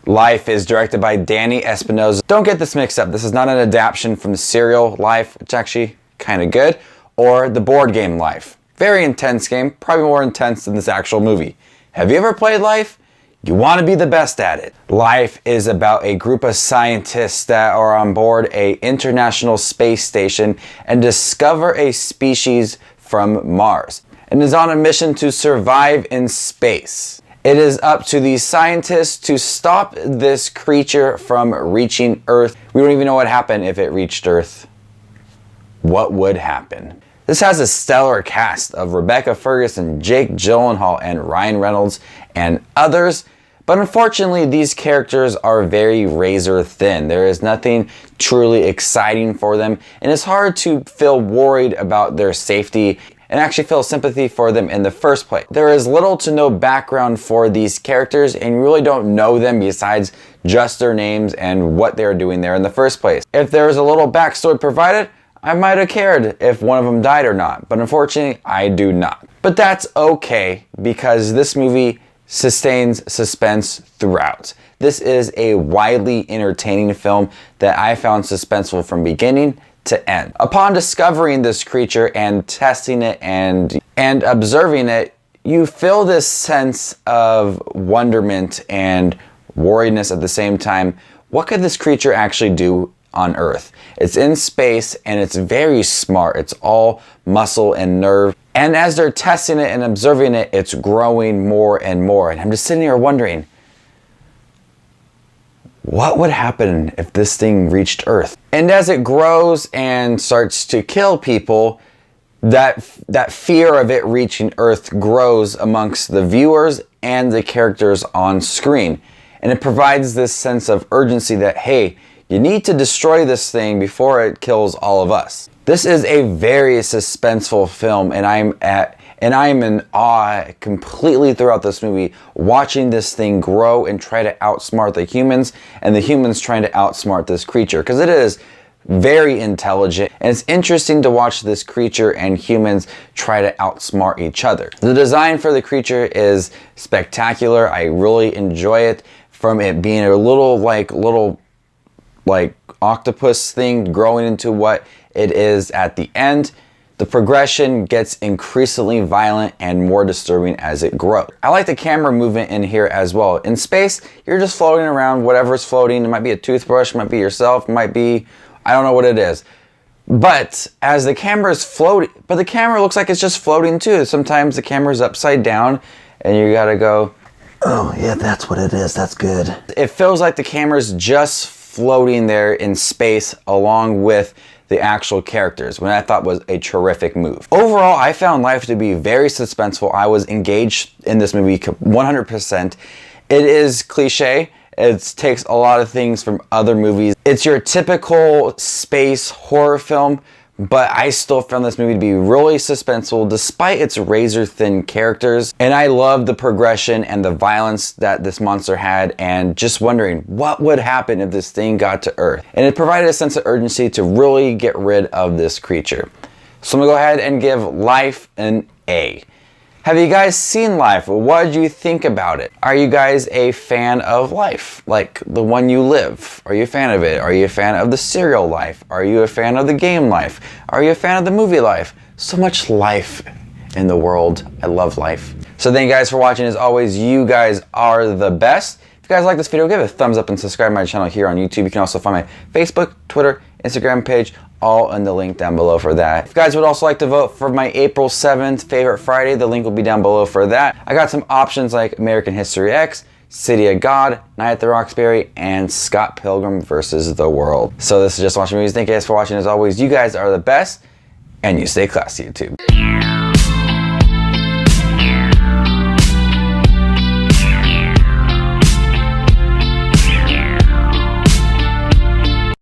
Life is directed by Danny Espinosa. Don't get this mixed up. This is not an adaptation from the serial Life, which is actually kind of good, or the board game Life. Very intense game, probably more intense than this actual movie. Have you ever played Life? You want to be the best at it. Life is about a group of scientists that are on board a international space station and discover a species from Mars, and is on a mission to survive in space. It is up to these scientists to stop this creature from reaching Earth. We don't even know what happened if it reached Earth. What would happen? This has a stellar cast of Rebecca Ferguson, Jake Gyllenhaal, and Ryan Reynolds, and others. But unfortunately, these characters are very razor thin. There is nothing truly exciting for them, and it's hard to feel worried about their safety and actually feel sympathy for them in the first place. There is little to no background for these characters, and you really don't know them besides just their names and what they're doing there in the first place. If there was a little backstory provided, I might have cared if one of them died or not, but unfortunately, I do not. But that's okay, because this movie sustains suspense throughout. This is a widely entertaining film that I found suspenseful from beginning to end. Upon discovering this creature and testing it and observing it, you feel this sense of wonderment and worriedness at the same time. What could this creature actually do on Earth? It's in space and it's very smart. It's all muscle and nerve. And as they're testing it and observing it, it's growing more and more. And I'm just sitting here wondering, what would happen if this thing reached Earth? And as it grows and starts to kill people, that fear of it reaching Earth grows amongst the viewers and the characters on screen. And it provides this sense of urgency that, hey, you need to destroy this thing before it kills all of us. This is a very suspenseful film, and I'm in awe completely throughout this movie, watching this thing grow and try to outsmart the humans, and the humans trying to outsmart this creature, because it is very intelligent, and it's interesting to watch this creature and humans try to outsmart each other. The design for the creature is spectacular. I really enjoy it, from it being a little octopus thing growing into what it is at the end. The progression gets increasingly violent and more disturbing as it grows. I like the camera movement in here as well. In space, you're just floating around, whatever's floating. It might be a toothbrush, it might be yourself, it might be, I don't know what it is. But as the camera's floating, but the camera looks like it's just floating too. Sometimes the camera's upside down and you gotta go, oh yeah, that's what it is, that's good. It feels like the camera's just floating there in space along with the actual characters, when I thought was a terrific move. Overall, I found Life to be very suspenseful. I was engaged in this movie 100%. It is cliche. It takes a lot of things from other movies. It's your typical space horror film, but I still found this movie to be really suspenseful despite its razor-thin characters. And I love the progression and the violence that this monster had, and just wondering what would happen if this thing got to Earth. And it provided a sense of urgency to really get rid of this creature. So I'm gonna go ahead and give Life an A. Have you guys seen Life? What did you think about it? Are you guys a fan of Life? Like the one you live? Are you a fan of it? Are you a fan of the serial Life? Are you a fan of the game Life? Are you a fan of the movie Life? So much life in the world. I love life. So thank you guys for watching. As always, you guys are the best. If you guys like this video, give it a thumbs up and subscribe to my channel here on YouTube. You can also find my Facebook, Twitter, Instagram page, all in the link down below for that. If you guys would also like to vote for my April 7th favorite Friday, the link will be down below for that. I got some options like American History X, City of God, Night at the Roxbury, and Scott Pilgrim vs. the World. So this is Just Watching Movies. Thank you guys for watching. As always, you guys are the best, and you stay classy, YouTube.